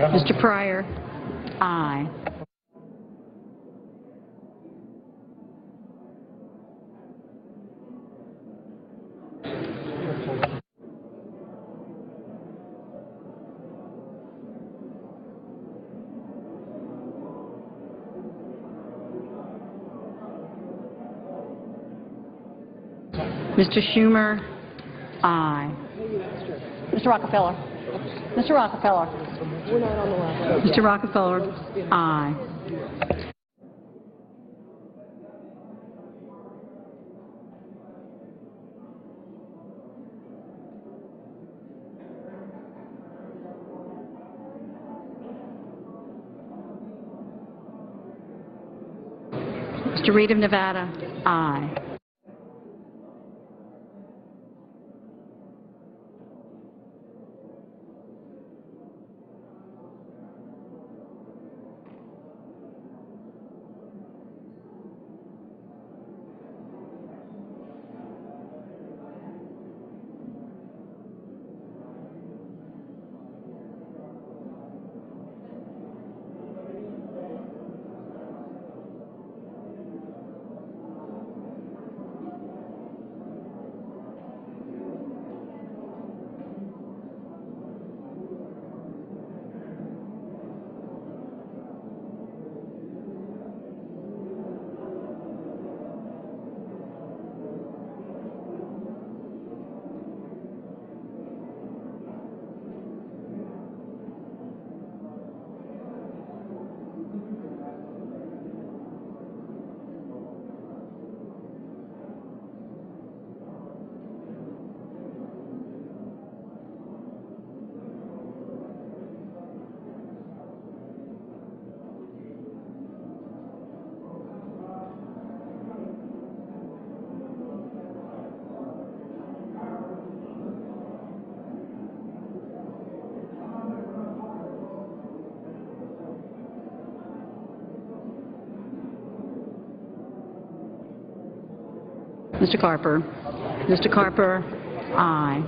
Mr. Pryor. Aye. Mr. Schumer. Aye. Mr. Rockefeller. Mr. Rockefeller. Mr. Rockefeller. Aye. Mr. Reed of Nevada. Aye. Mr. Carper. Mr. Carper. Aye.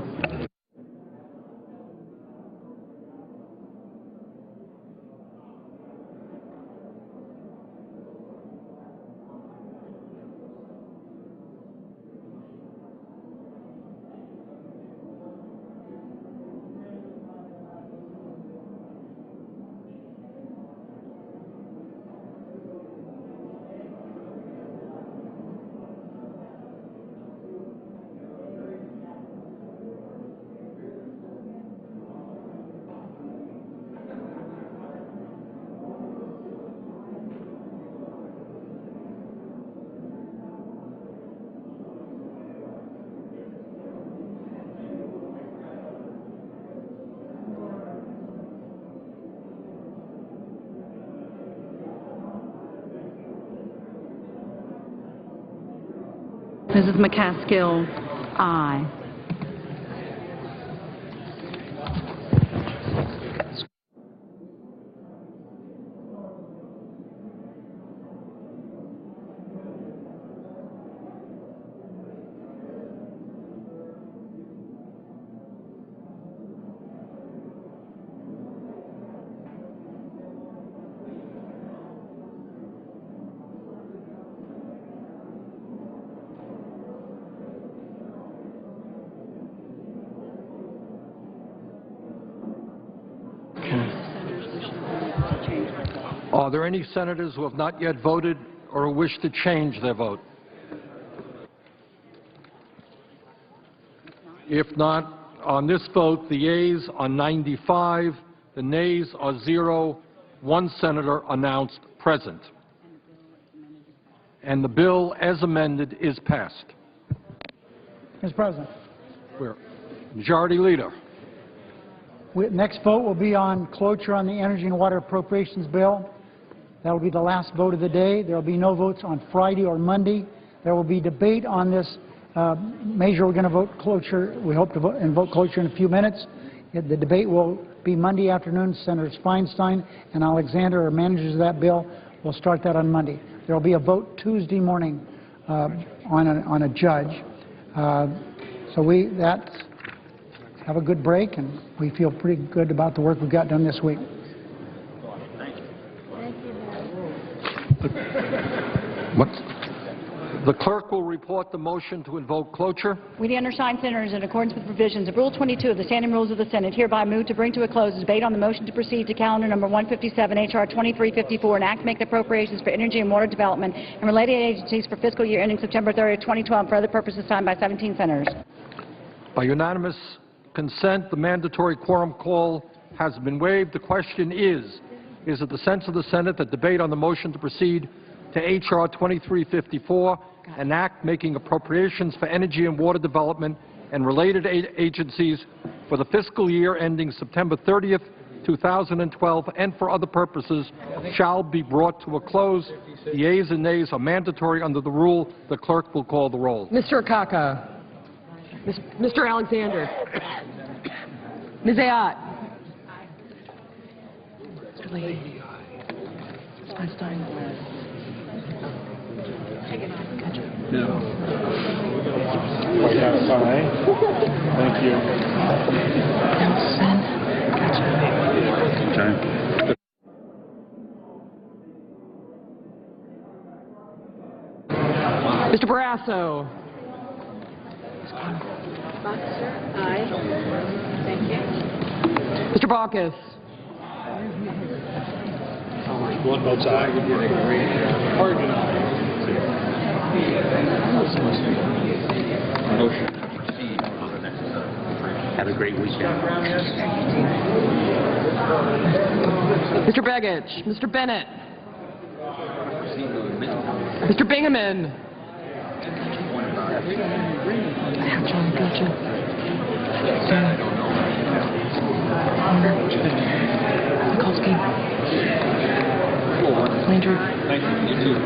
Mrs. McCaskill. Aye. Are there any senators who have not yet voted or wish to change their vote? If not, on this vote, the yeas are 95, the nays are 0, one senator announced present. And the bill, as amended, is passed. Mr. President. Majority Leader. Next vote will be on cloture on the Energy and Water Appropriations Bill. That will be the last vote of the day. There will be no votes on Friday or Monday. There will be debate on this measure. We're going to vote cloture. We hope to vote cloture in a few minutes. The debate will be Monday afternoon. Senators Feinstein and Alexander are managers of that bill. We'll start that on Monday. There will be a vote Tuesday morning on a judge. Have a good break, and we feel pretty good about the work we got done this week. What? The clerk will report the motion to invoke cloture. We, the undersigned senators, in accordance with provisions of Rule 22 of the Standing Rules of the Senate, hereby move to bring to a close debate on the motion to proceed to calendar number 157, H.R. 2354, an act to make appropriations for energy and water development and related agencies for fiscal year ending September 30, 2012, for other purposes signed by 17 senators. By unanimous consent, the mandatory quorum call has been waived. The question is it the sense of the Senate that debate on the motion to proceed to H.R. 2354, an act making appropriations for energy and water development and related agencies for the fiscal year ending September 30th, 2012, and for other purposes, shall be brought to a close. The yeas and nays are mandatory under the rule. The clerk will call the roll. Mr. Akaka. Mr. Alexander. Ms. Ayotte. Mr. Lee. Ms. Feinstein. White House, aye. Thank you. Nelson. Okay. Mr. Barrasso. Boxer, aye. Thank you. Mr. Baucus. One votes aye. Hargan, aye. Motion to proceed to the next. Have a great weekend. Mr. Begich. Mr. Bennett. Mr. Bingaman. John, gotcha. Mikulski. Landry. Thank you. You too.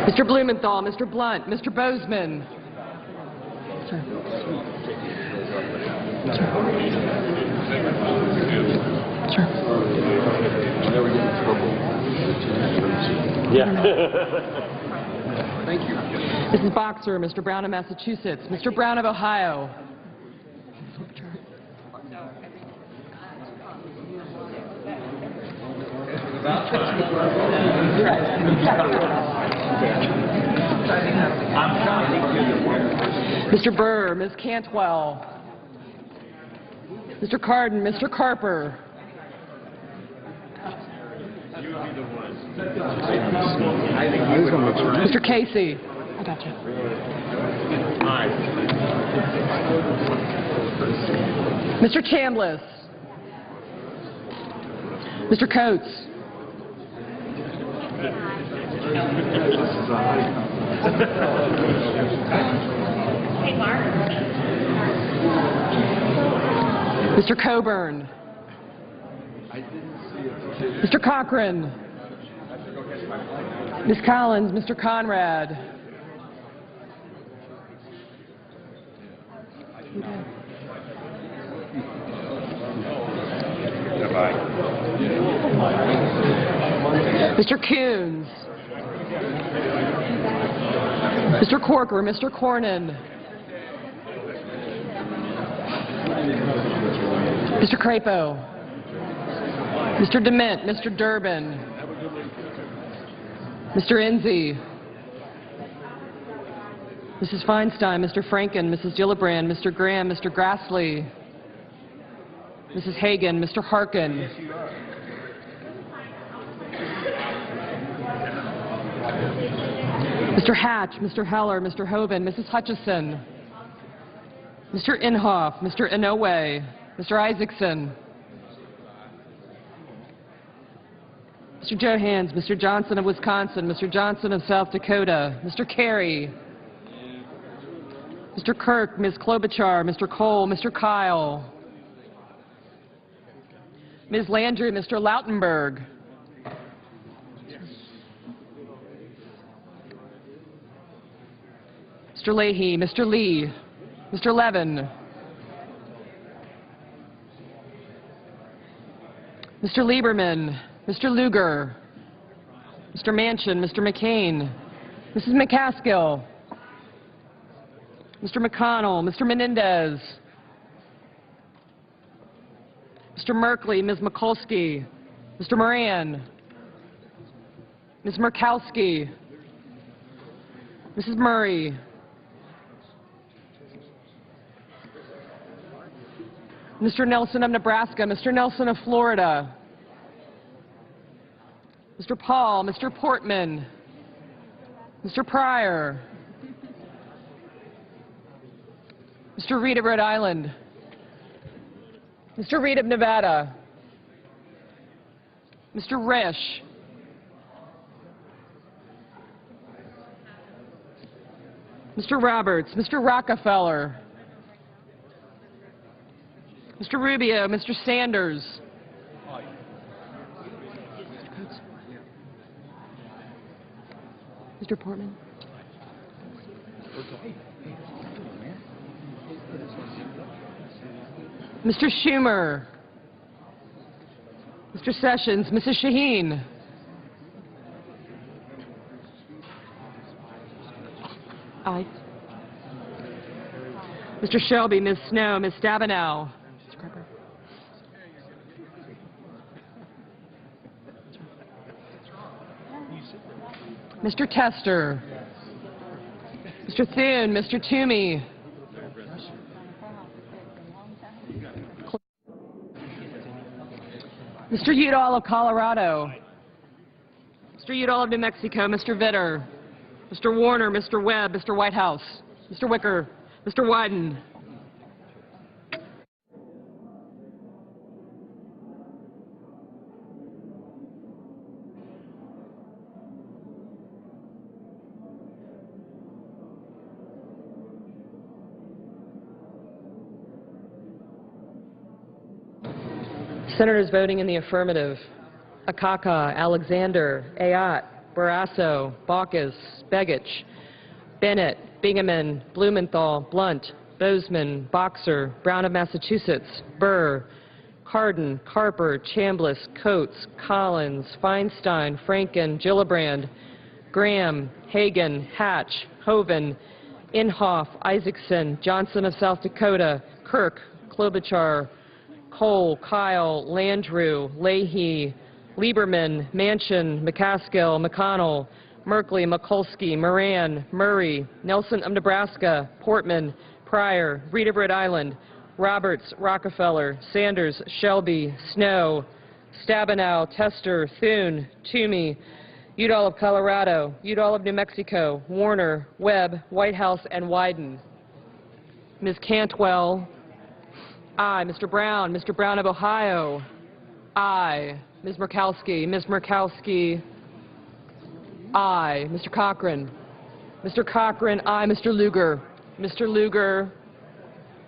Mr. Blumenthal, Mr. Blunt, Mr. Bozeman. Sir. Sir. Yeah. Thank you. Mrs. Boxer, Mr. Brown of Massachusetts, Mr. Brown of Ohio. Mr. Burr, Ms. Cantwell, Mr. Cardin, Mr. Carper. Mr. Casey. I got you. Mr. Chambliss. Mr. Coates. Mr. Coburn. Mr. Cochran. Ms. Collins, Mr. Conrad. Mr. Coons. Mr. Corker, Mr. Cornyn. Mr. Crapo. Mr. Dement, Mr. Durbin. Mr. Enzi. Mrs. Feinstein, Mr. Franken, Mrs. Gillibrand, Mr. Graham, Mr. Grassley. Mrs. Hagan, Mr. Harkin. Mr. Hatch, Mr. Heller, Mr. Hoban, Mrs. Hutchison. Mr. Inhofe, Mr. Inoue, Mr. Isaacson. Mr. Johans, Mr. Johnson of Wisconsin, Mr. Johnson of South Dakota, Mr. Carey, Mr. Kirk, Ms. Klobuchar, Mr. Cole, Mr. Kyle, Ms. Landry, Mr. Lautenberg, Mr. Leahy, Mr. Lee, Mr. Levin, Mr. Lieberman, Mr. Lugar, Mr. Manchin, Mr. McCain, Mrs. McCaskill, Mr. McConnell, Mr. Menendez, Mr. Merkley, Ms. Mikulski, Mr. Moran, Ms. Murkowski, Mrs. Murray, Mr. Nelson of Nebraska, Mr. Nelson of Florida, Mr. Paul, Mr. Portman, Mr. Pryor, Mr. Reed of Rhode Island, Mr. Reed of Nevada, Mr. Risch, Mr. Roberts, Mr. Rockefeller, Mr. Rubio, Mr. Sanders, Mr. Portman, Mr. Schumer, Mr. Sessions, Mrs. Shaheen, aye. Mr. Shelby, Ms. Snow, Ms. Stabenow, Mr. Carper, Mr. Tester, Mr. Thune, Mr. Toomey, Mr. Udall of Colorado, Mr. Udall of New Mexico, Mr. Vitter, Mr. Warner, Mr. Webb, Mr. Whitehouse, Mr. Wicker, Mr. Wyden, Senators voting in the affirmative: Akaka, Alexander, Ayotte, Barrasso, Baucus, Begich, Bennett, Bingaman, Blumenthal, Blunt, Bozeman, Boxer, Brown of Massachusetts, Burr, Cardin, Carper, Chambliss, Coates, Collins, Feinstein, Franken, Gillibrand, Graham, Hagan, Hatch, Hoeven, Inhofe, Isaacson, Johnson of South Dakota, Kirk, Klobuchar, Cole, Kyle, Landrieu, Leahy, Lieberman, Manchin, McCaskill, McConnell, Merkley, Mikulski, Moran, Murray, Nelson of Nebraska, Portman, Pryor, Reed of Rhode Island, Roberts, Rockefeller, Sanders, Shelby, Snow, Stabenow, Tester, Thune, Toomey, Udall of Colorado, Udall of New Mexico, Warner, Webb, Whitehouse, and Wyden. Ms. Cantwell, aye. Mr. Brown of Ohio, aye. Ms. Murkowski, aye. Mr. Cochran, aye. Mr. Lugar,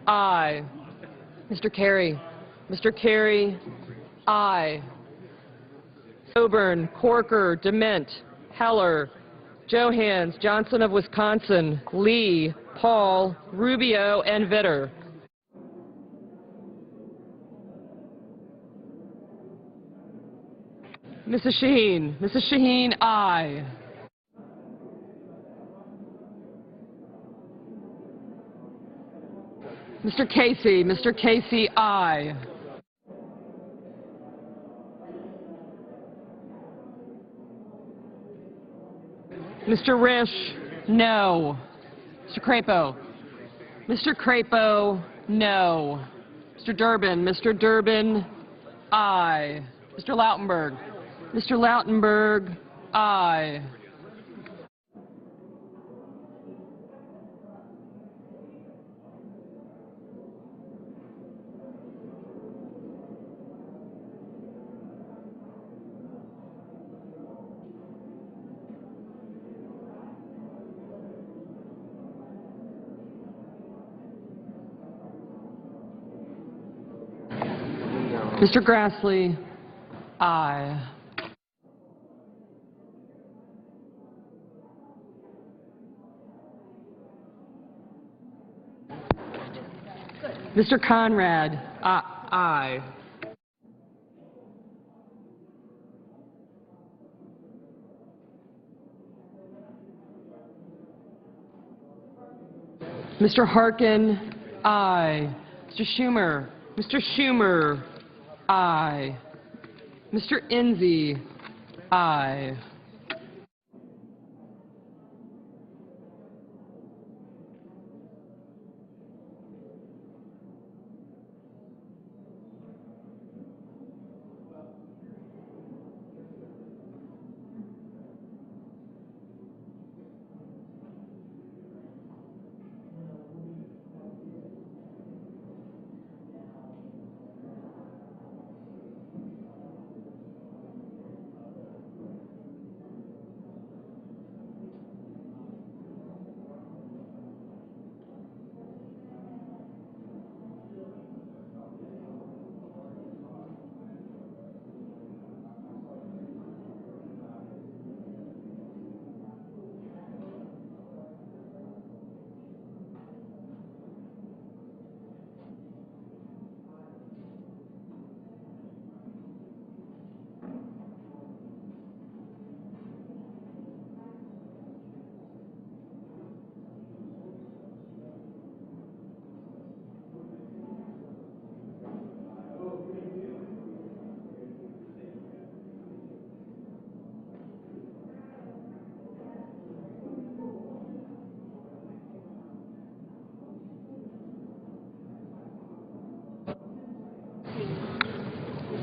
aye. Mr. Carey, aye. Coburn, Corker, Dement, Heller, Johans, Johnson of Wisconsin, Lee, Paul, Rubio, and Vitter. Mrs. Shaheen, aye. Mr. Casey, aye. Mr. Risch, no. Mr. Crapo, no. Mr. Durbin, aye. Mr. Lautenberg, aye. Mr. Grassley, aye. Mr. Conrad, aye. Mr. Harkin, aye. Mr. Schumer, aye. Mr. Enzi? Aye.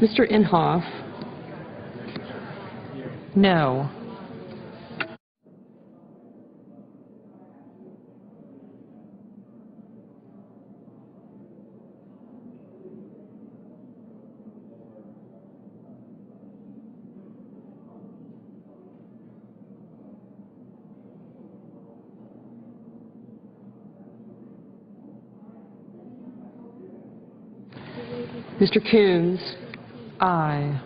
Mr. Inhofe? No. Mr. Coons? Aye.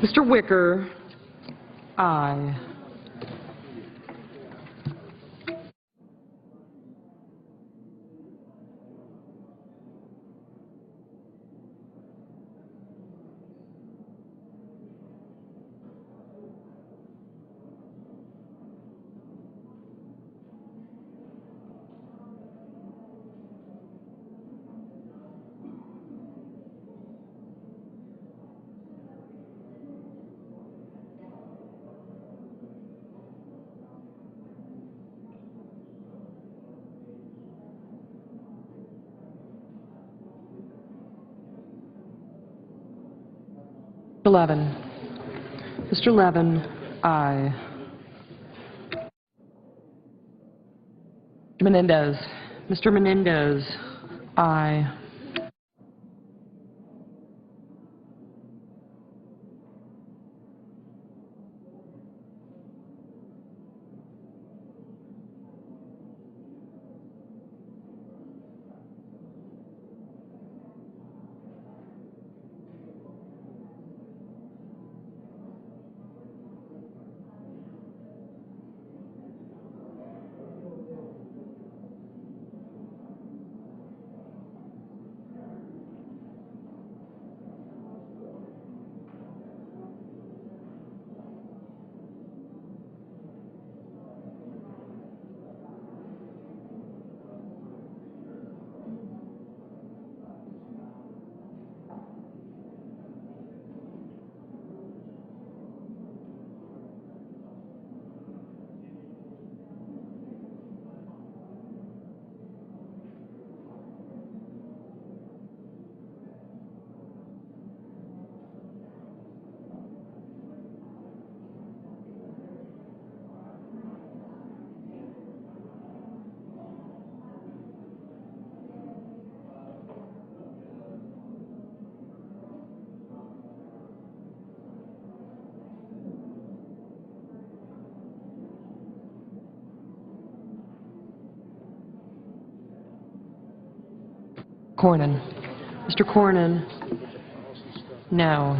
Mr. Wicker? Aye. Levin. Mr. Levin? Aye. Menendez? Mr. Menendez? Aye. Cornyn. Mr. Cornyn? No.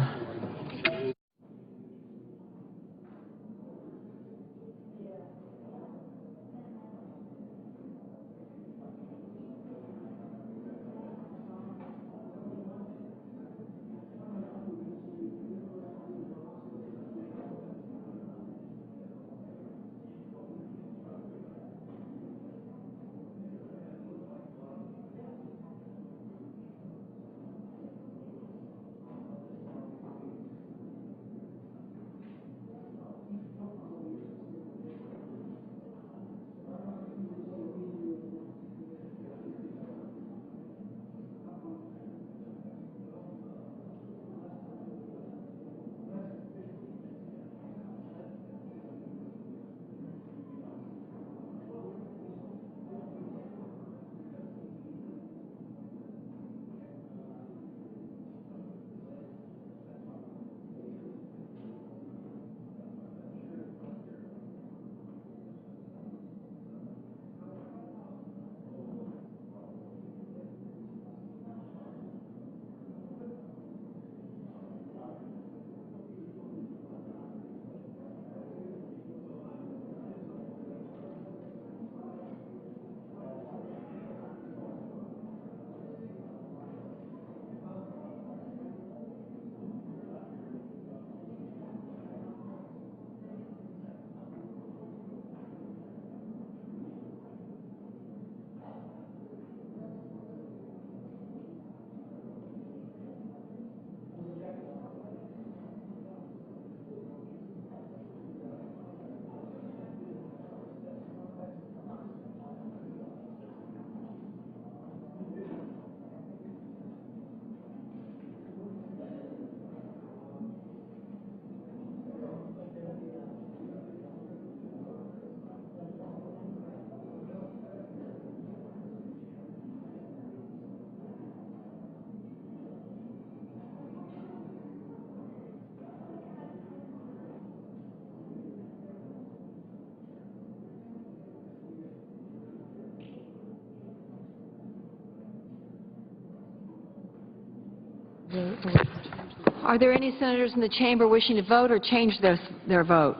Are there any senators in the chamber wishing to vote or change their vote?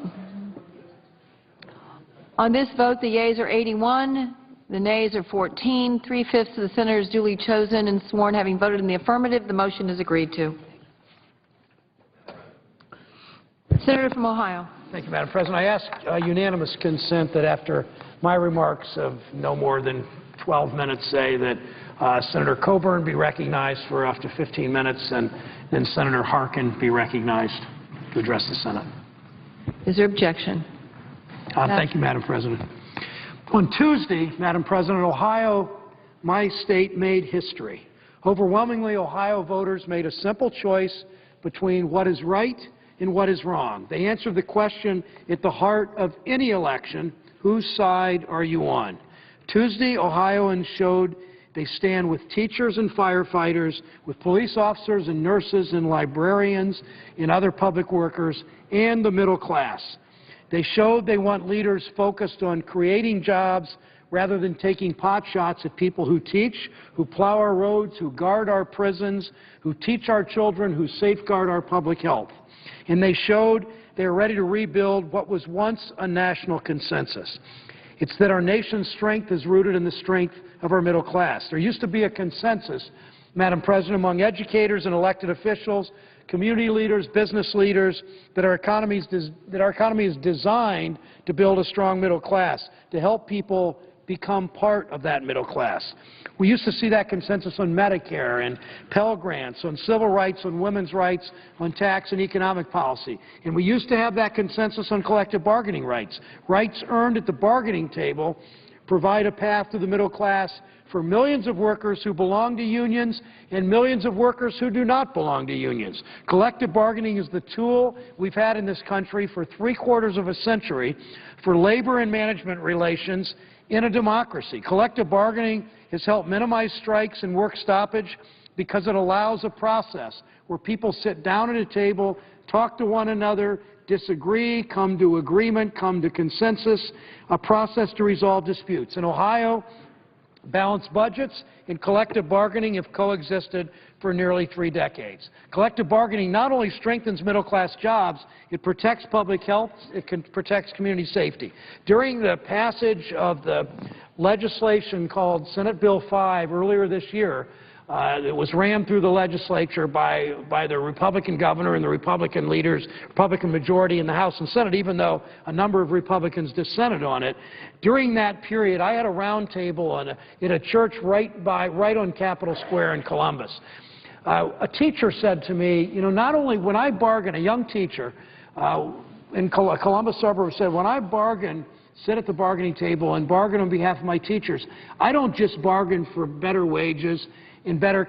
On this vote, the yeas are 81, the nays are 14. 3/5 of the senators duly chosen and sworn having voted in the affirmative, the motion is agreed to. Senator from Ohio. Thank you, Madam President. I ask unanimous consent that after my remarks of no more than 12 minutes, say that Senator Coburn be recognized for up to 15 minutes and then Senator Harkin be recognized to address the Senate. Is there objection? Thank you, Madam President. On Tuesday, Madam President, Ohio, my state, made history. Overwhelmingly, Ohio voters made a simple choice between what is right and what is wrong. They answered the question at the heart of any election: whose side are you on? Tuesday, Ohioans showed they stand with teachers and firefighters, with police officers and nurses and librarians and other public workers, and the middle class. They showed they want leaders focused on creating jobs rather than taking pot shots at people who teach, who plow our roads, who guard our prisons, who teach our children, who safeguard our public health. And they showed they are ready to rebuild what was once a national consensus. It's that our nation's strength is rooted in the strength of our middle class. There used to be a consensus, Madam President, among educators and elected officials, community leaders, business leaders, that our economy is designed to build a strong middle class, to help people become part of that middle class. We used to see that consensus on Medicare and Pell Grants, on civil rights, on women's rights, on tax and economic policy. And we used to have that consensus on collective bargaining rights. Rights earned at the bargaining table provide a path to the middle class for millions of workers who belong to unions and millions of workers who do not belong to unions. Collective bargaining is the tool we've had in this country for 3/4 of a century for labor and management relations in a democracy. Collective bargaining has helped minimize strikes and work stoppage because it allows a process where people sit down at a table, talk to one another, disagree, come to agreement, come to consensus, a process to resolve disputes. In Ohio, balanced budgets and collective bargaining have coexisted for nearly 3 decades. Collective bargaining not only strengthens middle-class jobs, it protects public health, it protects community safety. During the passage of the legislation called Senate Bill 5 earlier this year, it was rammed through the legislature by the Republican governor and the Republican leaders, Republican majority in the House and Senate, even though a number of Republicans dissented on it. During that period, I had a round table in a church right on Capitol Square in Columbus. A teacher said to me, you know, not only when I bargain, a young teacher in Columbus suburb said, when I bargain, sit at the bargaining table and bargain on behalf of my teachers, I don't just bargain for better wages and better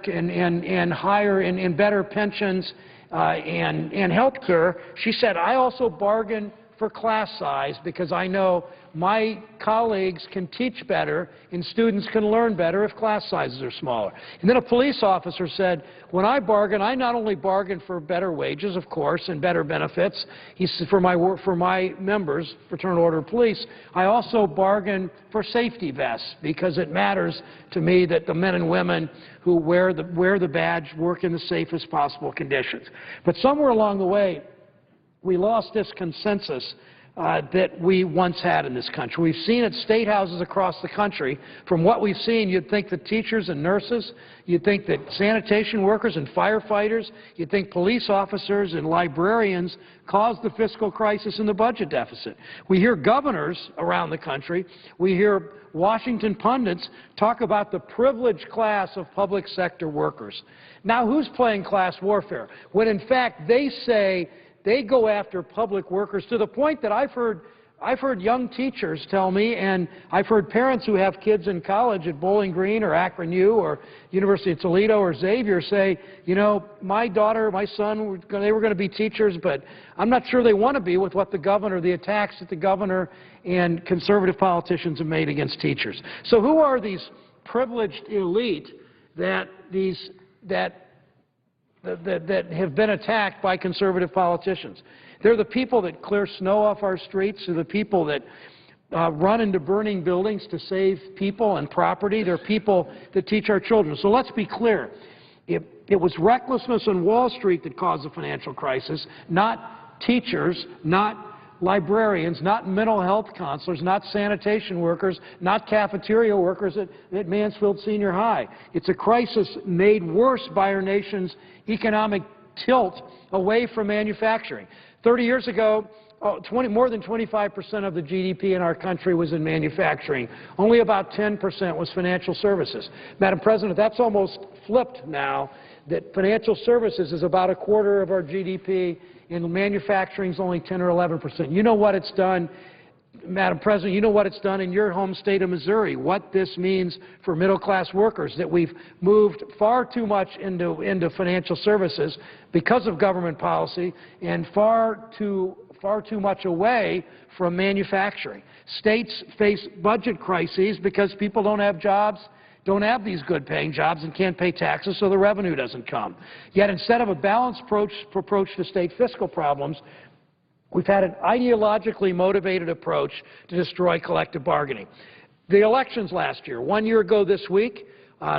higher and better pensions and health care. She said, I also bargain for class size because I know my colleagues can teach better and students can learn better if class sizes are smaller. And then a police officer said, when I bargain, I not only bargain for better wages, of course, and better benefits for my members, Fraternal Order of Police, I also bargain for safety vests because it matters to me that the men and women who wear the badge work in the safest possible conditions. But somewhere along the way, we lost this consensus that we once had in this country. We've seen at state houses across the country. From what we've seen, you'd think that teachers and nurses, you'd think that sanitation workers and firefighters, you'd think police officers and librarians caused the fiscal crisis and the budget deficit. We hear governors around the country, we hear Washington pundits talk about the privileged class of public sector workers. Now, who's playing class warfare? When in fact they say they go after public workers to the point that I've heard young teachers tell me, and I've heard parents who have kids in college at Bowling Green or Akron U or University of Toledo or Xavier say, you know, my daughter, my son, they were going to be teachers, but I'm not sure they want to be with what the attacks that the governor and conservative politicians have made against teachers. So who are these privileged elite that have been attacked by conservative politicians? They're the people that clear snow off our streets. They're the people that run into burning buildings to save people and property. They're people that teach our children. So let's be clear. If It was recklessness on Wall Street that caused the financial crisis, not teachers, not librarians, not mental health counselors, not sanitation workers, not cafeteria workers at Mansfield Senior High. It's a crisis made worse by our nation's economic tilt away from manufacturing. 30 years ago, more than 25% of the GDP in our country was in manufacturing. Only about 10% was financial services. Madam President, that's almost flipped now, that financial services is about a quarter of our GDP, and manufacturing is only 10 or 11%. You know what it's done, Madam President, you know what it's done in your home state of Missouri, what this means for middle-class workers, that we've moved far too much into financial services because of government policy and far too much away from manufacturing. States face budget crises because people don't have jobs, don't have these good-paying jobs and can't pay taxes, so the revenue doesn't come. Yet instead of a balanced approach to state fiscal problems, we've had an ideologically motivated approach to destroy collective bargaining. The elections last year, 1 year ago this week,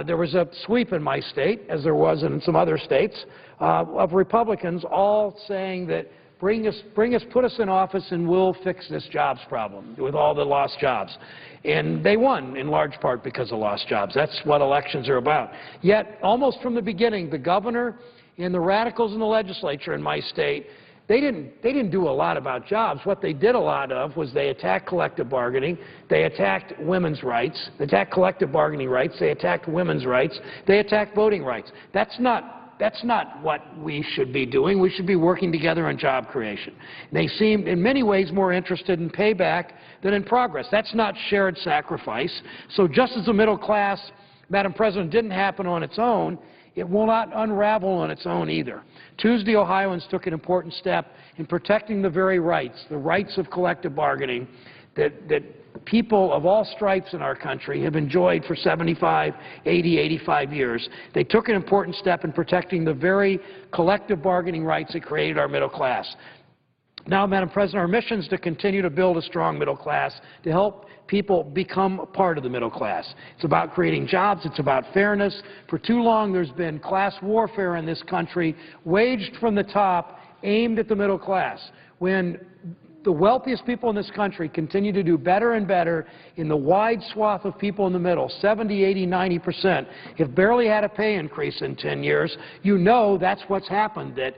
there was a sweep in my state, as there was in some other states, of Republicans all saying that put us in office and we'll fix this jobs problem with all the lost jobs. And they won in large part because of lost jobs. That's what elections are about. Yet, almost from the beginning, the governor and the radicals in the legislature in my state, they didn't do a lot about jobs. What they did a lot of was they attacked collective bargaining, they attacked women's rights, they attacked collective bargaining rights, they attacked women's rights, they attacked voting rights. That's not what we should be doing. We should be working together on job creation. They seemed in many ways more interested in payback than in progress. That's not shared sacrifice. So just as the middle class, Madam President, didn't happen on its own, it will not unravel on its own either. Tuesday, Ohioans took an important step in protecting the very rights, the rights of collective bargaining that people of all stripes in our country have enjoyed for 75, 80, 85 years. They took an important step in protecting the very collective bargaining rights that created our middle class. Now, Madam President, our mission is to continue to build a strong middle class, to help people become a part of the middle class. It's about creating jobs. It's about fairness. For too long, there's been class warfare in this country waged from the top, aimed at the middle class. When the wealthiest people in this country continue to do better and better in the wide swath of people in the middle, 70, 80, 90%, have barely had a pay increase in 10 years, you know that's what's happened, that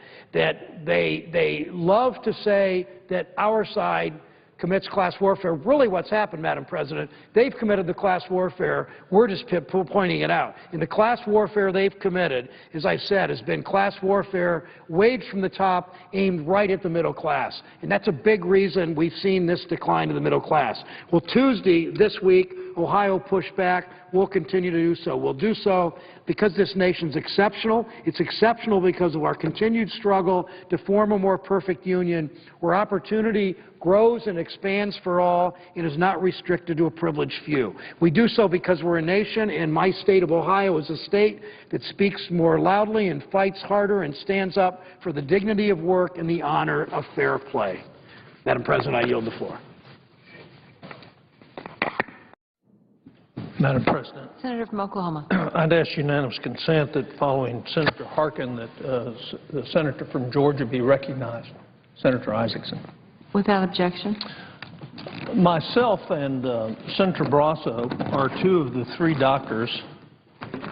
they love to say that our side commits class warfare. Really what's happened, Madam President, they've committed the class warfare. We're just pointing it out. And the class warfare they've committed, as I said, has been class warfare waged from the top, aimed right at the middle class. And that's a big reason we've seen this decline in the middle class. Well, Tuesday, this week, Ohio pushed back. We'll continue to do so. We'll do so because this nation's exceptional. It's exceptional because of our continued struggle to form a more perfect union where opportunity grows and expands for all and is not restricted to a privileged few. We do so because we're a nation, and my state of Ohio is a state that speaks more loudly and fights harder and stands up for the dignity of work and the honor of fair play. Madam President, I yield the floor. Madam President, Senator from Oklahoma. I'd ask unanimous consent that following Senator Harkin that the senator from Georgia be recognized. Senator Isaacson. Without objection. Myself and Senator Barrasso are two of the three doctors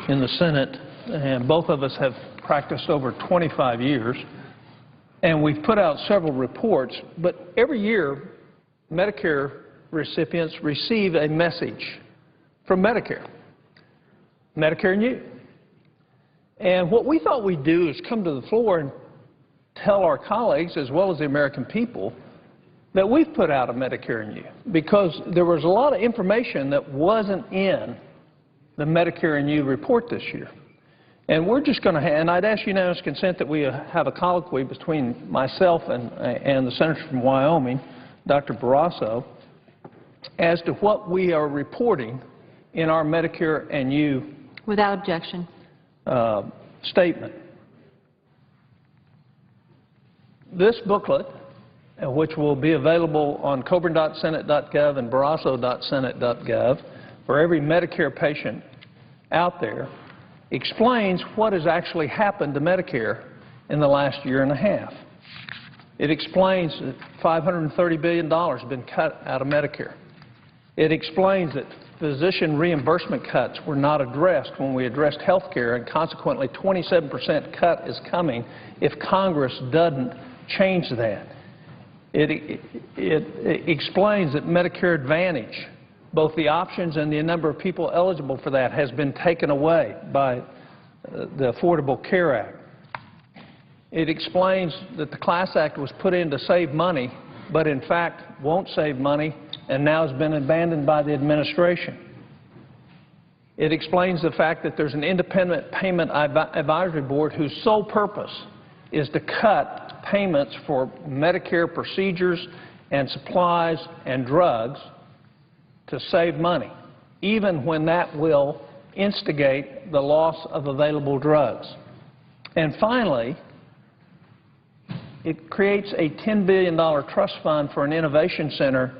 in the Senate, and both of us have practiced over 25 years, and we've put out several reports, but every year Medicare recipients receive a message from Medicare and you. And what we thought we'd do is come to the floor and tell our colleagues, as well as the American people, that we've put out a Medicare and you, because there was a lot of information that wasn't in the Medicare and you report this year. And we're just going to and I'd ask unanimous consent that we have a colloquy between myself and the senator from Wyoming, Dr. Barrasso, as to what we are reporting in our Medicare and you Without objection. Statement. This booklet, which will be available on coburn.senate.gov and barrasso.senate.gov for every Medicare patient out there, explains what has actually happened to Medicare in the last year and a half. It explains that $530 billion has been cut out of Medicare. It explains that physician reimbursement cuts were not addressed when we addressed health care, and consequently 27% cut is coming if Congress doesn't change that. It explains that Medicare Advantage, both the options and the number of people eligible for that, has been taken away by the Affordable Care Act. It explains that the Class Act was put in to save money, but in fact won't save money and now has been abandoned by the administration. It explains the fact that there's an independent payment advisory board whose sole purpose is to cut payments for Medicare procedures and supplies and drugs to save money, even when that will instigate the loss of available drugs. And finally, it creates a $10 billion trust fund for an innovation center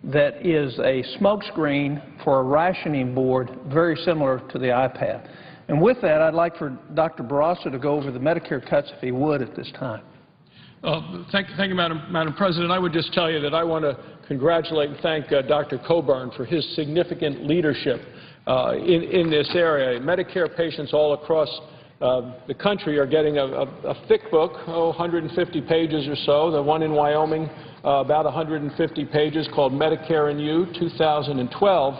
that is a smokescreen for a rationing board very similar to the iPad. And with that, I'd like for Dr. Barrasso to go over the Medicare cuts, if he would, at this time. Thank you, Madam President. I would just tell you that I want to congratulate and thank Dr. Coburn for his significant leadership in this area. Medicare patients all across the country are getting a thick book, 150 pages or so. The one in Wyoming, about 150 pages, called Medicare and You, 2012.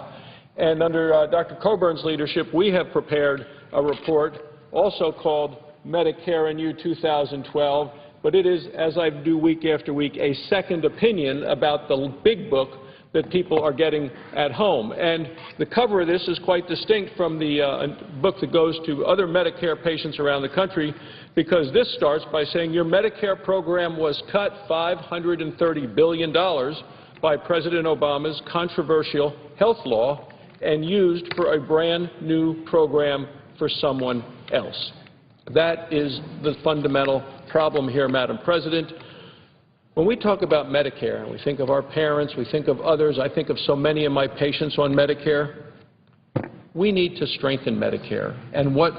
And under Dr. Coburn's leadership, we have prepared a report also called Medicare and You 2012, but it is, as I do week after week, a second opinion about the big book that people are getting at home. And the cover of this is quite distinct from the book that goes to other Medicare patients around the country, because this starts by saying your Medicare program was cut $530 billion by President Obama's controversial health law and used for a brand new program for someone else. That is the fundamental problem here, Madam President. When we talk about Medicare, and we think of our parents, we think of others, I think of so many of my patients on Medicare, we need to strengthen Medicare. And what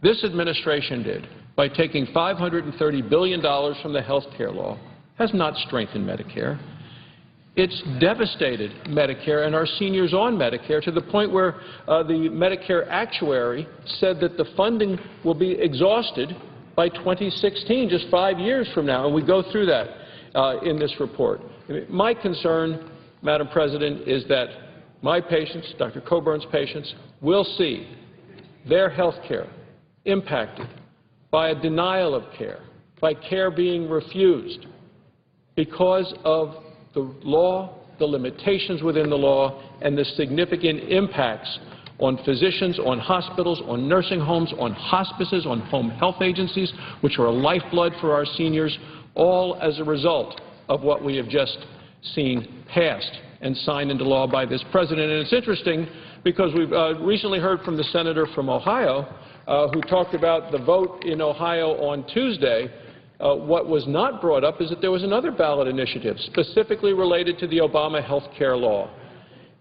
this administration did by taking $530 billion from the health care law has not strengthened Medicare. It's devastated Medicare and our seniors on Medicare to the point where the Medicare actuary said that the funding will be exhausted by 2016, just 5 years from now, and we go through that in this report. My concern, Madam President, is that my patients, Dr. Coburn's patients, will see their health care impacted by a denial of care, by care being refused because of the law, the limitations within the law, and the significant impacts on physicians, on hospitals, on nursing homes, on hospices, on home health agencies, which are a lifeblood for our seniors, all as a result of what we have just seen passed and signed into law by this president. And it's interesting because we've recently heard from the senator from Ohio who talked about the vote in Ohio on Tuesday. What was not brought up is that there was another ballot initiative specifically related to the Obama health care law.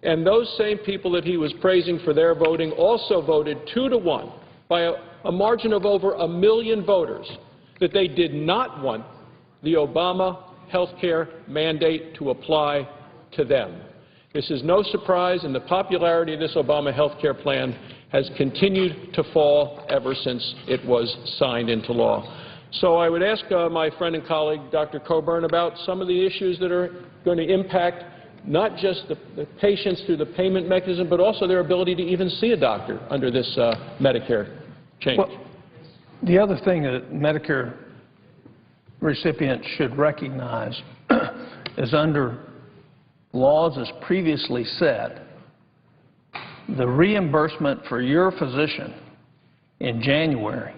And those same people that he was praising for their voting also voted 2-1 by a margin of over 1 million voters that they did not want the Obama health care mandate to apply to them. This is no surprise, and the popularity of this Obama health care plan has continued to fall ever since it was signed into law. So I would ask my friend and colleague, Dr. Coburn, about some of the issues that are going to impact not just the patients through the payment mechanism, but also their ability to even see a doctor under this Medicare change. Well, the other thing that Medicare recipients should recognize is under laws as previously said, the reimbursement for your physician in January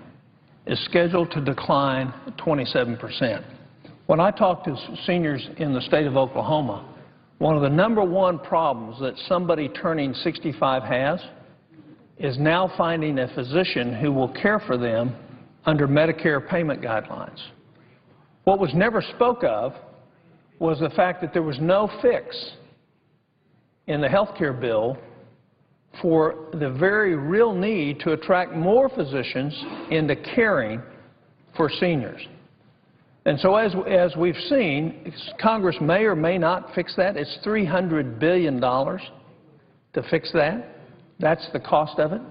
is scheduled to decline 27%. When I talk to seniors in the state of Oklahoma, one of the #1 problems that somebody turning 65 has is now finding a physician who will care for them under Medicare payment guidelines. What was never spoke of was the fact that there was no fix in the health care bill for the very real need to attract more physicians into caring for seniors. And so as we've seen, Congress may or may not fix that. It's $300 billion to fix that. That's the cost of it.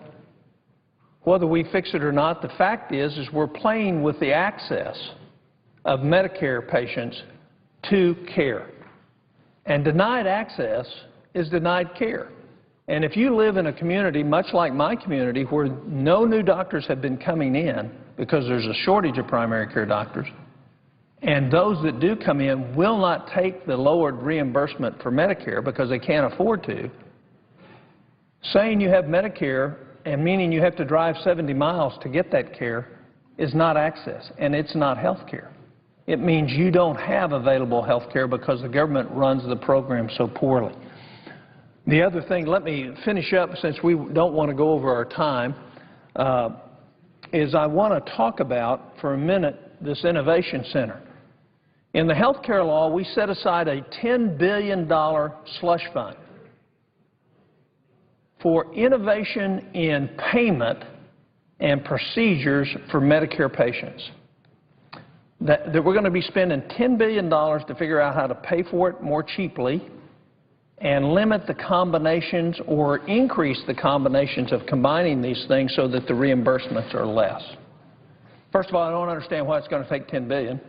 Whether we fix it or not, the fact is we're playing with the access of Medicare patients to care. And denied access is denied care. And if you live in a community, much like my community, where no new doctors have been coming in because there's a shortage of primary care doctors, and those that do come in will not take the lowered reimbursement for Medicare because they can't afford to, saying you have Medicare and meaning you have to drive 70 miles to get that care is not access, and it's not health care. It means you don't have available health care because the government runs the program so poorly. The other thing, let me finish up since we don't want to go over our time, is I want to talk about for a minute this Innovation Center. In the health care law, we set aside a $10 billion slush fund for innovation in payment and procedures for Medicare patients. That we're going to be spending $10 billion to figure out how to pay for it more cheaply and limit the combinations or increase the combinations of combining these things so that the reimbursements are less. First of all, I don't understand why it's going to take $10 billion,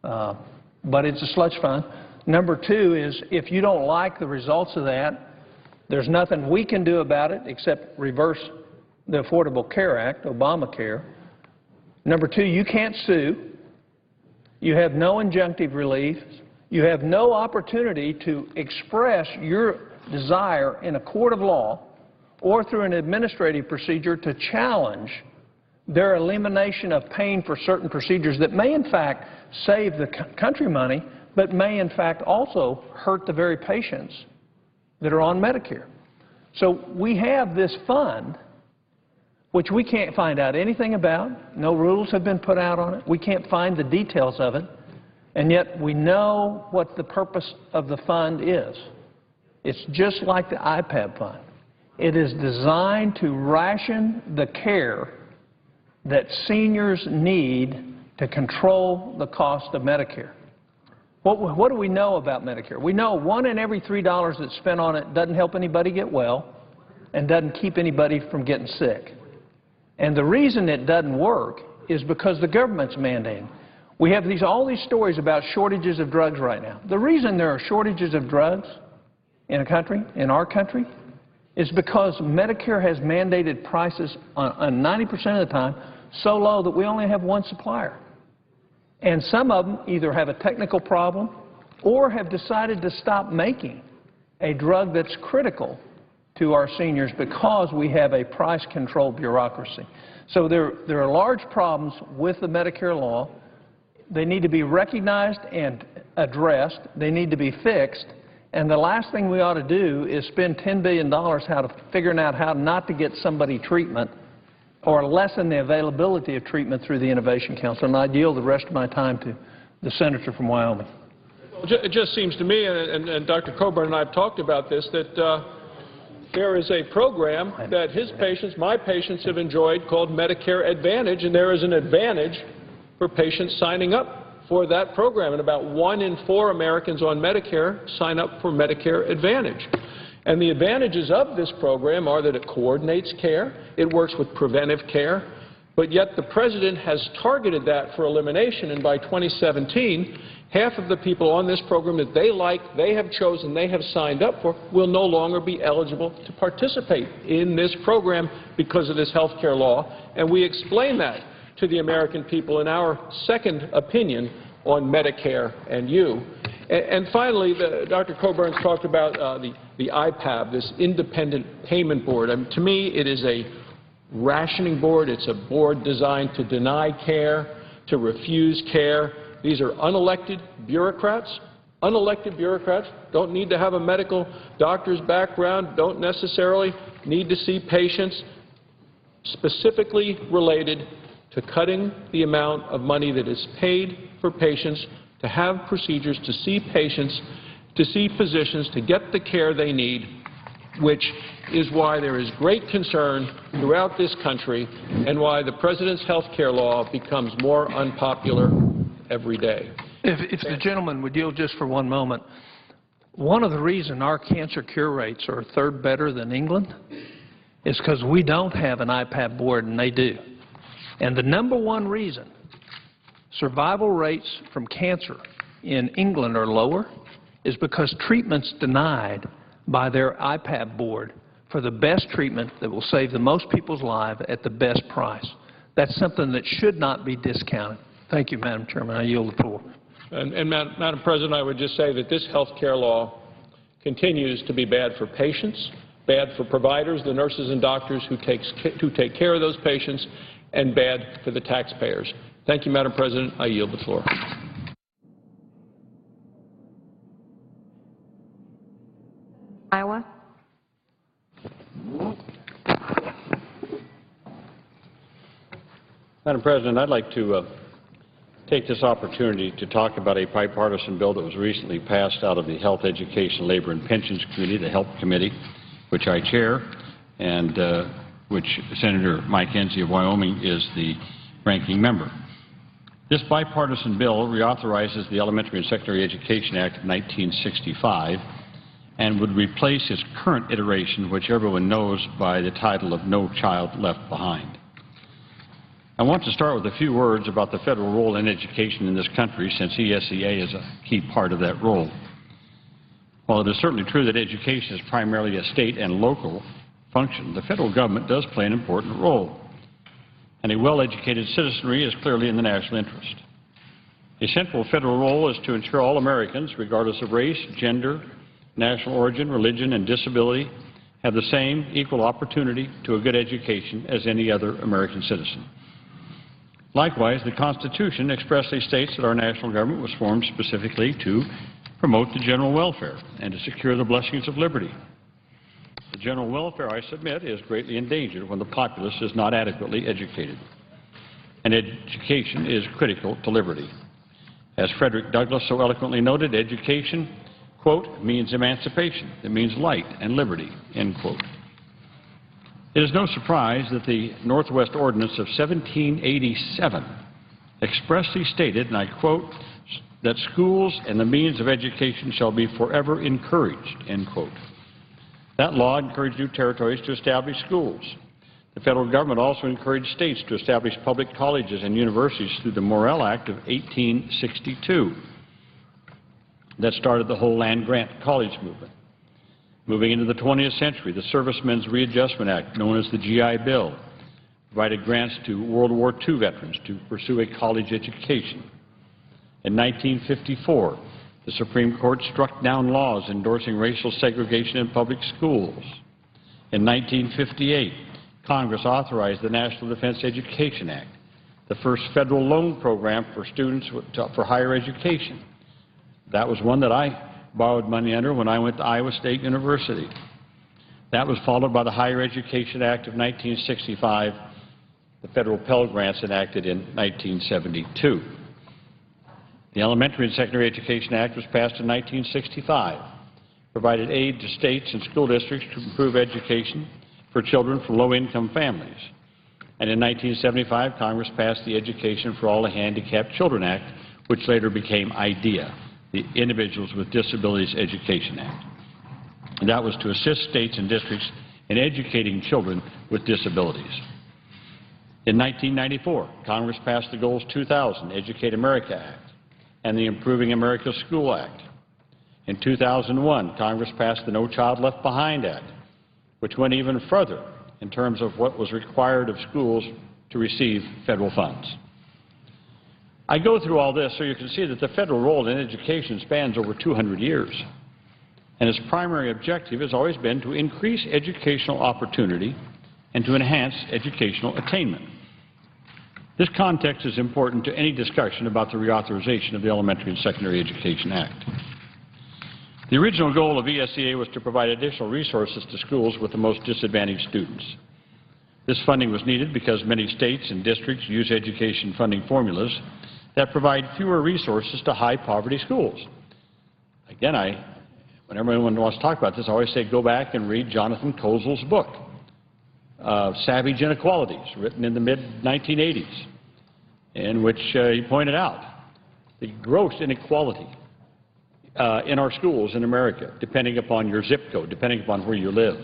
but it's a sludge fund. Number two is if you don't like the results of that, there's nothing we can do about it except reverse the Affordable Care Act, Obamacare. Number two, you can't sue. You have no injunctive relief. You have no opportunity to express your desire in a court of law or through an administrative procedure to challenge their elimination of paying for certain procedures that may in fact save the country money, but may in fact also hurt the very patients that are on Medicare. So we have this fund, which we can't find out anything about. No rules have been put out on it. We can't find the details of it. And yet we know what the purpose of the fund is. It's just like the IPAB fund. It is designed to ration the care that seniors need to control the cost of Medicare. What do we know about Medicare? We know 1 in every $3 that's spent on it doesn't help anybody get well and doesn't keep anybody from getting sick. And the reason it doesn't work is because the government's mandating. We have all these stories about shortages of drugs right now. The reason there are shortages of drugs in our country, is because Medicare has mandated prices on 90% of the time so low that we only have one supplier. And some of them either have a technical problem or have decided to stop making a drug that's critical to our seniors because we have a price control bureaucracy. So there are large problems with the Medicare law. They need to be recognized and addressed. They need to be fixed. And the last thing we ought to do is spend $10 billion figuring out how not to get somebody treatment or lessen the availability of treatment through the Innovation Council. And I yield the rest of my time to the senator from Wyoming. It just seems to me, and Dr. Coburn and I have talked about this, that there is a program that his patients, my patients, have enjoyed called Medicare Advantage, and there is an advantage for patients signing up for that program. And about 1 in 4 Americans on Medicare sign up for Medicare Advantage. And the advantages of this program are that it coordinates care, it works with preventive care, but yet the President has targeted that for elimination, and by 2017, half of the people on this program that they have chosen, they have signed up for, will no longer be eligible to participate in this program because of this health care law. And we explain that to the American people in our second opinion on Medicare and you. And finally, Dr. Coburn's talked about the IPAB, this independent payment board. To me, it is a rationing board. It's a board designed to deny care, to refuse care. These are unelected bureaucrats. Unelected bureaucrats don't need to have a medical doctor's background, don't necessarily need to see patients, specifically related to cutting the amount of money that is paid for patients to have procedures, to see patients, to see physicians, to get the care they need which is why there is great concern throughout this country and why the President's health care law becomes more unpopular every day. If the gentleman would yield just for one moment, one of the reasons our cancer cure rates are a third better than England is because we don't have an IPAB board and they do. And the number one reason survival rates from cancer in England are lower is because treatment's denied by their IPAB board for the best treatment that will save the most people's lives at the best price. That's something that should not be discounted. Thank you, Madam Chairman. I yield the floor. And Madam President, I would just say that this health care law continues to be bad for patients, bad for providers, the nurses and doctors who take care of those patients, and bad for the taxpayers. Thank you, Madam President. I yield the floor. Iowa. Madam President, I'd like to take this opportunity to talk about a bipartisan bill that was recently passed out of the Health, Education, Labor, and Pensions Committee, the HELP Committee, which I chair, and which Senator Mike Enzi of Wyoming is the ranking member. This bipartisan bill reauthorizes the Elementary and Secondary Education Act of 1965 and would replace its current iteration, which everyone knows by the title of No Child Left Behind. I want to start with a few words about the federal role in education in this country, since ESEA is a key part of that role. While it is certainly true that education is primarily a state and local function, the federal government does play an important role, and a well-educated citizenry is clearly in the national interest. A central federal role is to ensure all Americans, regardless of race, gender, national origin, religion, and disability, have the same equal opportunity to a good education as any other American citizen. Likewise, the Constitution expressly states that our national government was formed specifically to promote the general welfare and to secure the blessings of liberty. The general welfare, I submit, is greatly endangered when the populace is not adequately educated. And education is critical to liberty. As Frederick Douglass so eloquently noted, education, quote, means emancipation. It means light and liberty, end quote. It is no surprise that the Northwest Ordinance of 1787 expressly stated, and I quote, that schools and the means of education shall be forever encouraged, end quote. That law encouraged new territories to establish schools. The federal government also encouraged states to establish public colleges and universities through the Morrill Act of 1862 that started the whole land-grant college movement. Moving into the 20th century, the Servicemen's Readjustment Act, known as the GI Bill, provided grants to World War II veterans to pursue a college education. In 1954, the Supreme Court struck down laws endorsing racial segregation in public schools. In 1958, Congress authorized the National Defense Education Act, the first federal loan program for students for higher education. That was one that I borrowed money under when I went to Iowa State University. That was followed by the Higher Education Act of 1965, the federal Pell Grants enacted in 1972. The Elementary and Secondary Education Act was passed in 1965, provided aid to states and school districts to improve education for children from low-income families. And in 1975, Congress passed the Education for All the Handicapped Children Act, which later became IDEA, the Individuals with Disabilities Education Act. And that was to assist states and districts in educating children with disabilities. In 1994, Congress passed the Goals 2000 Educate America Act and the Improving America School Act. In 2001, Congress passed the No Child Left Behind Act, which went even further in terms of what was required of schools to receive federal funds. I go through all this so you can see that the federal role in education spans over 200 years, and its primary objective has always been to increase educational opportunity and to enhance educational attainment. This context is important to any discussion about the reauthorization of the Elementary and Secondary Education Act. The original goal of ESEA was to provide additional resources to schools with the most disadvantaged students. This funding was needed because many states and districts use education funding formulas that provide fewer resources to high-poverty schools. Again, I whenever anyone wants to talk about this, I always say go back and read Jonathan Kozol's book, Savage Inequalities, written in the mid-1980s, in which he pointed out the gross inequality in our schools in America, depending upon your zip code, depending upon where you live.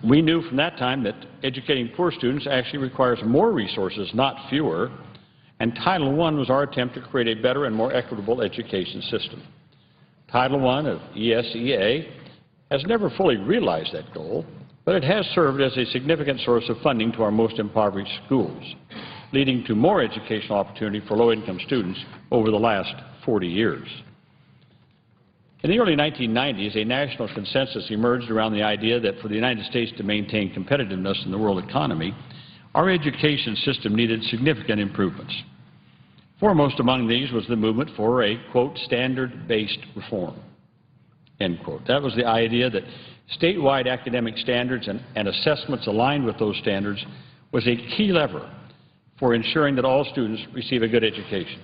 We knew from that time that educating poor students actually requires more resources, not fewer, and Title I was our attempt to create a better and more equitable education system. Title I of ESEA has never fully realized that goal, but it has served as a significant source of funding to our most impoverished schools, leading to more educational opportunity for low-income students over the last 40 years. In the early 1990s, a national consensus emerged around the idea that for the United States to maintain competitiveness in the world economy, our education system needed significant improvements. Foremost among these was the movement for a, quote, standard-based reform, end quote. That was the idea that statewide academic standards and assessments aligned with those standards was a key lever for ensuring that all students receive a good education.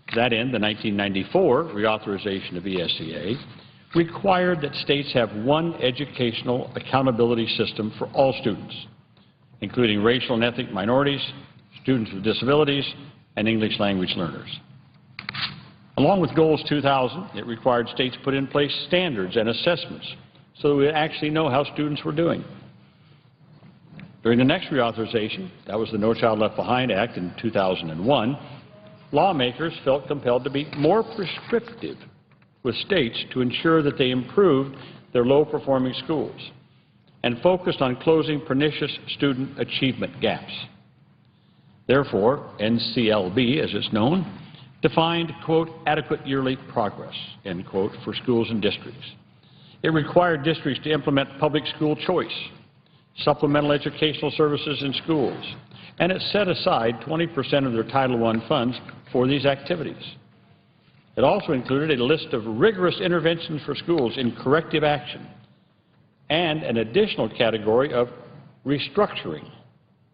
To that end, the 1994 reauthorization of ESEA required that states have one educational accountability system for all students, including racial and ethnic minorities, students with disabilities, and English language learners. Along with Goals 2000, it required states put in place standards and assessments so that we actually know how students were doing. During the next reauthorization, that was the No Child Left Behind Act in 2001, lawmakers felt compelled to be more prescriptive with states to ensure that they improved their low-performing schools and focused on closing pernicious student achievement gaps. Therefore, NCLB, as it's known, defined, quote, adequate yearly progress, end quote, for schools and districts. It required districts to implement public school choice, supplemental educational services in schools, and it set aside 20% of their Title I funds for these activities. It also included a list of rigorous interventions for schools in corrective action and an additional category of restructuring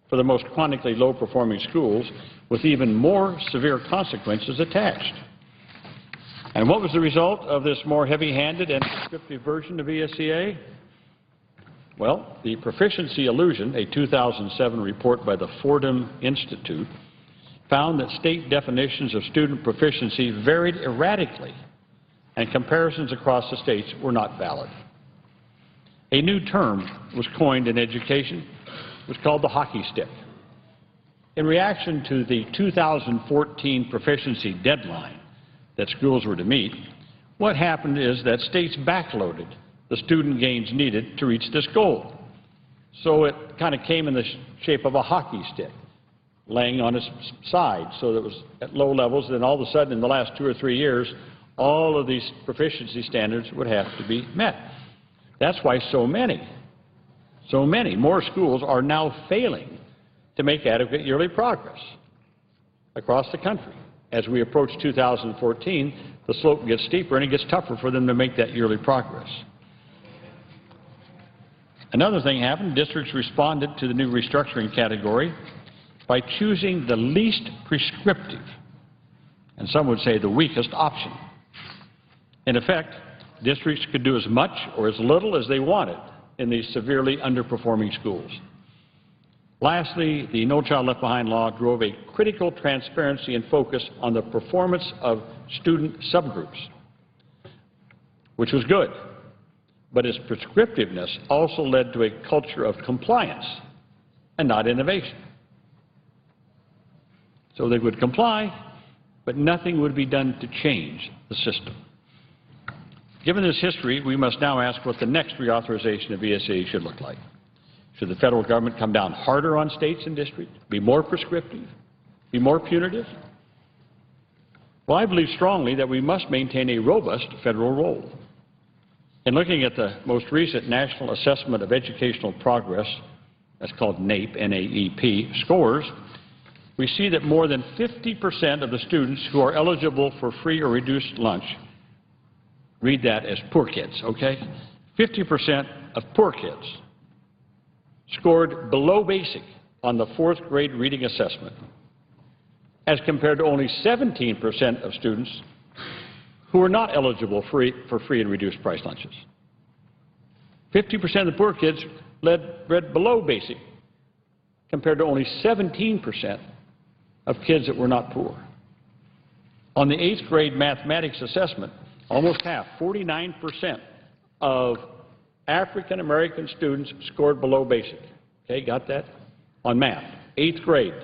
for the most chronically low-performing schools with even more severe consequences attached. And what was the result of this more heavy-handed and prescriptive version of ESEA? Well, the Proficiency Illusion, a 2007 report by the Fordham Institute, found that state definitions of student proficiency varied erratically, and comparisons across the states were not valid. A new term was coined in education. It was called the hockey stick. In reaction to the 2014 proficiency deadline that schools were to meet, what happened is that states backloaded the student gains needed to reach this goal. So it kind of came in the shape of a hockey stick, laying on its side, so that it was at low levels. Then all of a sudden, in the last 2 or 3 years, all of these proficiency standards would have to be met. That's why so many more schools are now failing to make adequate yearly progress across the country. As we approach 2014, the slope gets steeper and it gets tougher for them to make that yearly progress. Another thing happened. Districts responded to the new restructuring category by choosing the least prescriptive, and some would say the weakest option. In effect, districts could do as much or as little as they wanted in these severely underperforming schools. Lastly, the No Child Left Behind law drove a critical transparency and focus on the performance of student subgroups, which was good, but its prescriptiveness also led to a culture of compliance and not innovation. So they would comply, but nothing would be done to change the system. Given this history, we must now ask what the next reauthorization of ESA should look like. Should the federal government come down harder on states and districts, be more prescriptive, be more punitive? Well, I believe strongly that we must maintain a robust federal role. In looking at the most recent National Assessment of Educational Progress, that's called NAEP, N-A-E-P, scores, we see that more than 50% of the students who are eligible for free or reduced lunch, read that as poor kids, okay? 50% of poor kids scored below basic on the 4th grade reading assessment. as compared to only 17% of students who are not eligible for free and reduced price lunches. 50% of the poor kids read below basic, compared to only 17% of kids that were not poor. On the 8th grade mathematics assessment, almost half, 49% of African American students scored below basic. Okay, got that? On math, 8th grade,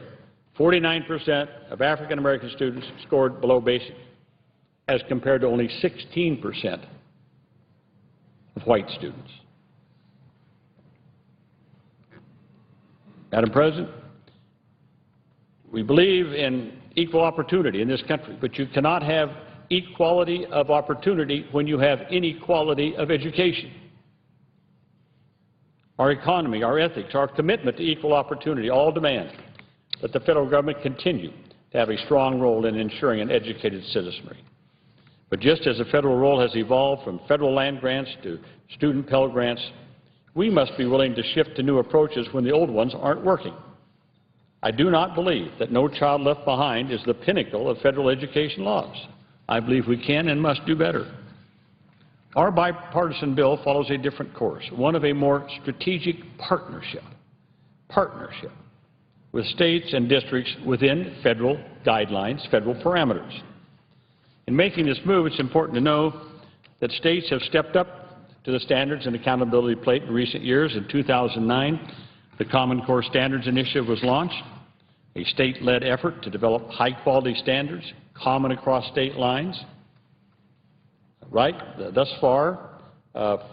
49% of African American students scored below basic, as compared to only 16% of white students. Madam President, we believe in equal opportunity in this country, but you cannot have equality of opportunity when you have inequality of education. Our economy, our ethics, our commitment to equal opportunity all demand that the federal government continue to have a strong role in ensuring an educated citizenry. But just as the federal role has evolved from federal land grants to student Pell Grants, we must be willing to shift to new approaches when the old ones aren't working. I do not believe that No Child Left Behind is the pinnacle of federal education laws. I believe we can and must do better. Our bipartisan bill follows a different course, one of a more strategic partnership with states and districts within federal guidelines, federal parameters. In making this move, it's important to know that states have stepped up to the Standards and Accountability Plate in recent years. In 2009, the Common Core Standards Initiative was launched, a state-led effort to develop high-quality standards common across state lines. Right, thus far,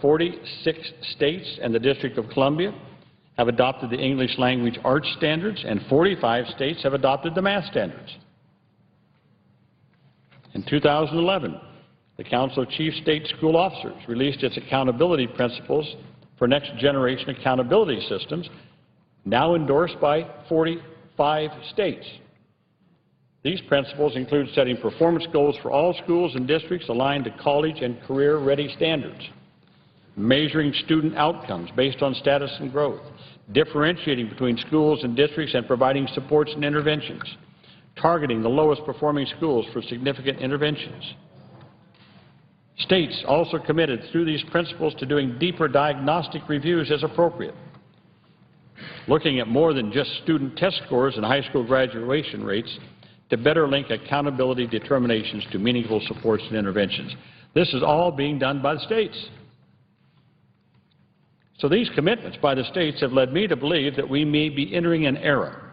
46 states and the District of Columbia have adopted the English Language Arts Standards, and 45 states have adopted the math standards. In 2011, the Council of Chief State School Officers released its accountability principles for next-generation accountability systems, now endorsed by 45 states. These principles include setting performance goals for all schools and districts aligned to college and career-ready standards, measuring student outcomes based on status and growth, differentiating between schools and districts and providing supports and interventions, targeting the lowest performing schools for significant interventions. States also committed through these principles to doing deeper diagnostic reviews as appropriate, looking at more than just student test scores and high school graduation rates to better link accountability determinations to meaningful supports and interventions. This is all being done by the states. So these commitments by the states have led me to believe that we may be entering an era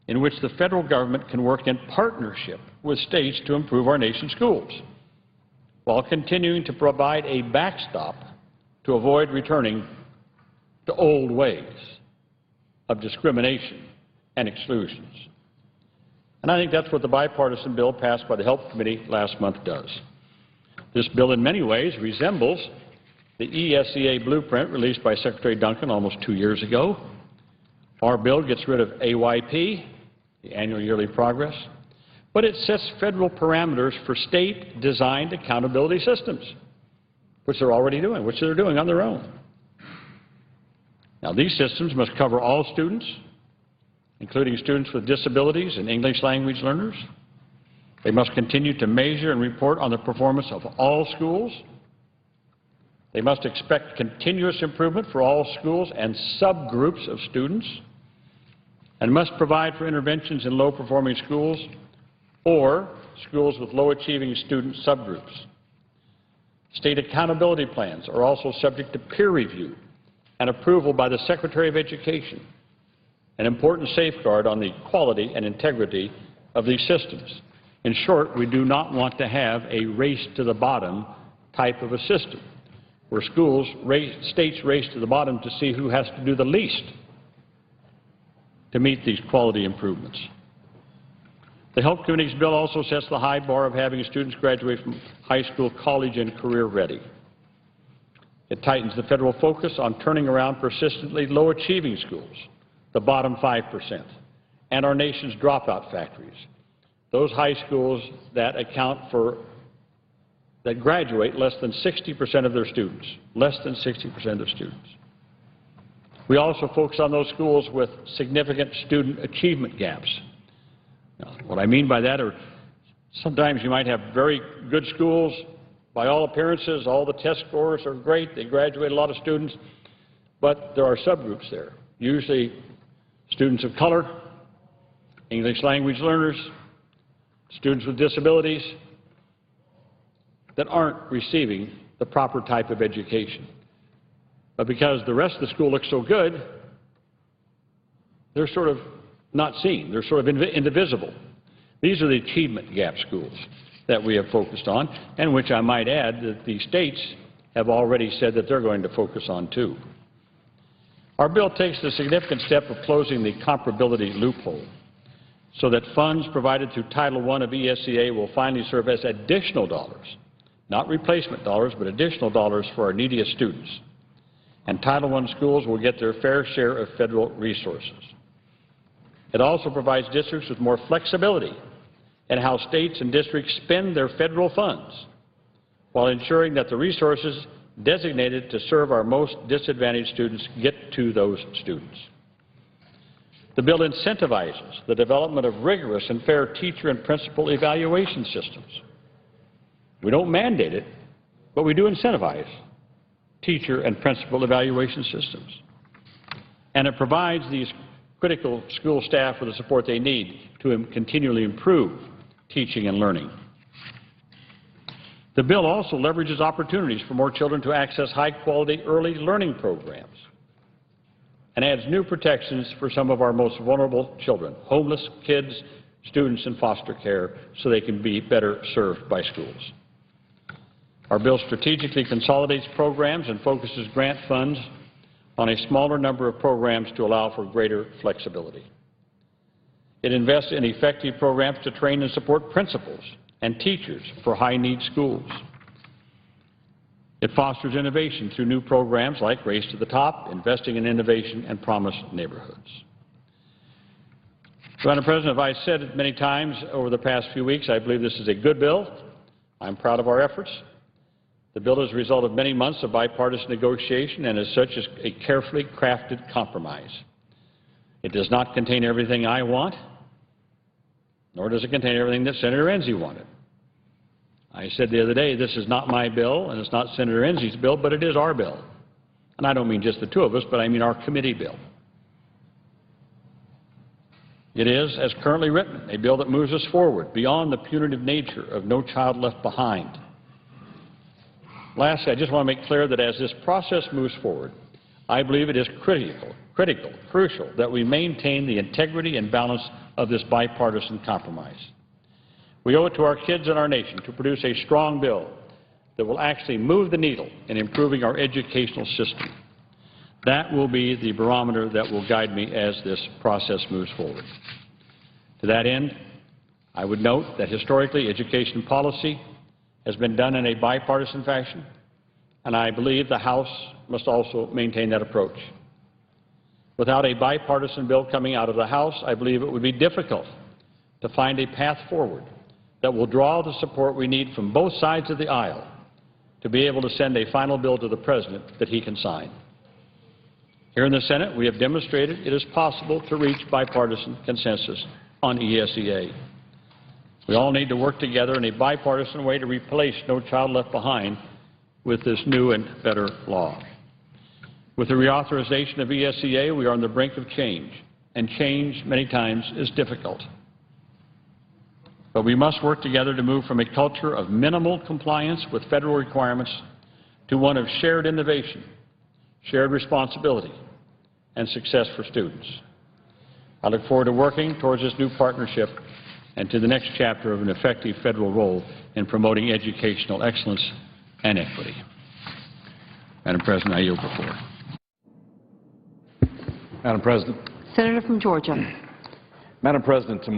in which the federal government can work in partnership with states to improve our nation's schools, while continuing to provide a backstop to avoid returning to old ways of discrimination and exclusions. And I think that's what the bipartisan bill passed by the Health Committee last month does. This bill in many ways resembles the ESEA blueprint released by Secretary Duncan almost 2 years ago. Our bill gets rid of AYP, the annual yearly progress, but it sets federal parameters for state-designed accountability systems, which they're already doing, which they're doing on their own. Now, these systems must cover all students, including students with disabilities and English language learners. They must continue to measure and report on the performance of all schools. They must expect continuous improvement for all schools and subgroups of students, and must provide for interventions in low-performing schools or schools with low-achieving student subgroups. State accountability plans are also subject to peer review and approval by the Secretary of Education, an important safeguard on the quality and integrity of these systems. In short, we do not want to have a race-to-the-bottom type of a system, where states race to the bottom to see who has to do the least to meet these quality improvements. The Health Committee's bill also sets the high bar of having students graduate from high school, college, and career ready. It tightens the federal focus on turning around persistently low-achieving schools, the bottom 5%, and our nation's dropout factories, those high schools that graduate less than 60% of their students, less than 60% of students. We also focus on those schools with significant student achievement gaps, Now, what I mean by that are sometimes you might have very good schools. By all appearances, all the test scores are great. They graduate a lot of students. But there are subgroups there, usually students of color, English language learners, students with disabilities that aren't receiving the proper type of education. But because the rest of the school looks so good, they're sort of not seen. They're sort of indivisible. These are the achievement gap schools that we have focused on, and which I might add that the states have already said that they're going to focus on too. Our bill takes the significant step of closing the comparability loophole so that funds provided through Title I of ESEA will finally serve as additional dollars, not replacement dollars, but additional dollars for our neediest students. And Title I schools will get their fair share of federal resources. It also provides districts with more flexibility in how states and districts spend their federal funds, while ensuring that the resources designated to serve our most disadvantaged students get to those students. The bill incentivizes the development of rigorous and fair teacher and principal evaluation systems. We don't mandate it, but we do incentivize teacher and principal evaluation systems. And it provides these critical school staff with the support they need to continually improve teaching and learning. The bill also leverages opportunities for more children to access high-quality early learning programs and adds new protections for some of our most vulnerable children, homeless kids, students in foster care, so they can be better served by schools. Our bill strategically consolidates programs and focuses grant funds on a smaller number of programs to allow for greater flexibility. It invests in effective programs to train and support principals and teachers for high-need schools. It fosters innovation through new programs like Race to the Top, Investing in Innovation, and Promise Neighborhoods. Madam President, as I've said it many times over the past few weeks, I believe this is a good bill. I'm proud of our efforts. The bill is a result of many months of bipartisan negotiation and as such is a carefully crafted compromise. It does not contain everything I want, nor does it contain everything that Senator Enzi wanted. I said the other day, this is not my bill and it's not Senator Enzi's bill, but it is our bill. And I don't mean just the two of us, but I mean our committee bill. It is, as currently written, a bill that moves us forward beyond the punitive nature of No Child Left Behind. Lastly, I just want to make clear that as this process moves forward, I believe it is crucial that we maintain the integrity and balance of this bipartisan compromise. We owe it to our kids and our nation to produce a strong bill that will actually move the needle in improving our educational system. That will be the barometer that will guide me as this process moves forward. To that end, I would note that historically education policy has been done in a bipartisan fashion, and I believe the House must also maintain that approach. Without a bipartisan bill coming out of the House, I believe it would be difficult to find a path forward that will draw the support we need from both sides of the aisle to be able to send a final bill to the President that he can sign. Here in the Senate, we have demonstrated it is possible to reach bipartisan consensus on ESEA. We all need to work together in a bipartisan way to replace No Child Left Behind with this new and better law. With the reauthorization of ESEA, we are on the brink of change, and change many times is difficult. But we must work together to move from a culture of minimal compliance with federal requirements to one of shared innovation, shared responsibility, and success for students. I look forward to working towards this new partnership and to the next chapter of an effective federal role in promoting educational excellence and equity. Madam President, I yield the floor. Madam President. Senator from Georgia. Madam President, tomorrow